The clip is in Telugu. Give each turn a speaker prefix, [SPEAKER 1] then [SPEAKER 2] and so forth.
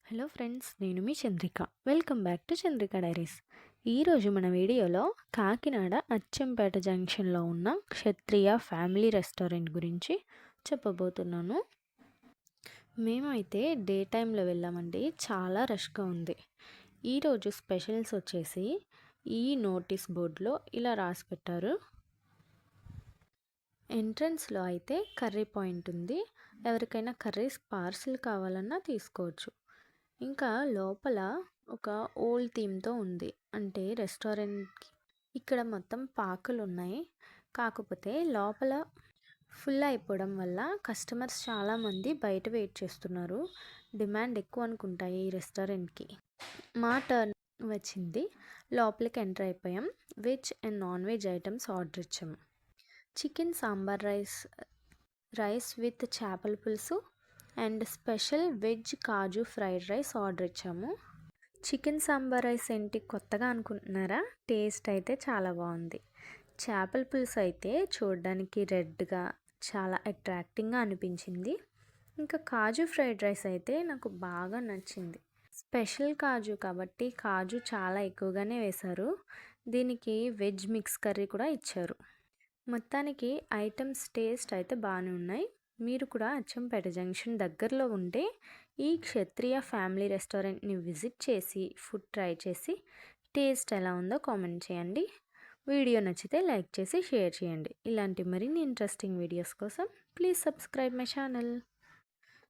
[SPEAKER 1] హలో ఫ్రెండ్స్, నేను మీ Chandrika. Welcome back to Chandrika diaries. ఈరోజు మన వీడియోలో కాకినాడ అచ్చంపేట జంక్షన్లో ఉన్న క్షత్రియ ఫ్యామిలీ రెస్టారెంట్ గురించి చెప్పబోతున్నాను. మేమైతే డే టైంలో వెళ్ళామండి. చాలా రష్గా ఉంది. ఈరోజు స్పెషల్స్ వచ్చేసి ఈ నోటీస్ బోర్డులో ఇలా రాసి పెట్టారు. ఎంట్రన్స్లో అయితే కర్రీ పాయింట్ ఉంది. ఎవరికైనా కర్రీస్ పార్సిల్ కావాలన్నా తీసుకోవచ్చు. ఇంకా లోపల ఒక ఓల్డ్ థీమ్తో ఉంది. అంటే రెస్టారెంట్కి ఇక్కడ మొత్తం పాకలు ఉన్నాయి. కాకపోతే లోపల ఫుల్ అయిపోవడం వల్ల కస్టమర్స్ చాలామంది బయట వెయిట్ చేస్తున్నారు. డిమాండ్ ఎక్కువ అనుకుంటాయి ఈ రెస్టారెంట్కి. మా టర్న్ వచ్చింది. లోపలికి ఎంటర్ అయిపోయాం. Veg and non veg items order ఇచ్చాము. చికెన్ సాంబార్ రైస్ విత్ చేపల పులుసు and special veg kaju fried rice order ఇచ్చాము. చికెన్ సాంబార్ రైస్ ఏంటి కొత్తగా అనుకుంటున్నారా? టేస్ట్ అయితే చాలా బాగుంది. చేపల పులుసు అయితే చూడడానికి రెడ్గా చాలా అట్రాక్టింగ్గా అనిపించింది. ఇంకా కాజు ఫ్రైడ్ రైస్ అయితే నాకు బాగా నచ్చింది. స్పెషల్ కాజు కాబట్టి కాజు చాలా ఎక్కువగానే వేశారు. దీనికి వెజ్ మిక్స్ కర్రీ కూడా ఇచ్చారు. మొత్తానికి ఐటమ్స్ టేస్ట్ అయితే బాగానే ఉన్నాయి. మీరు కూడా అచ్చంపేట జంక్షన్ దగ్గరలో ఉంటే ఈ క్షత్రియ ఫ్యామిలీ రెస్టారెంట్ని విజిట్ చేసి ఫుడ్ ట్రై చేసి టేస్ట్ ఎలా ఉందో కామెంట్ చేయండి. వీడియో నచ్చితే లైక్ చేసి షేర్ చేయండి. ఇలాంటి మరిన్ని ఇంట్రెస్టింగ్ వీడియోస్ కోసం ప్లీజ్ సబ్స్క్రైబ్ మై ఛానల్.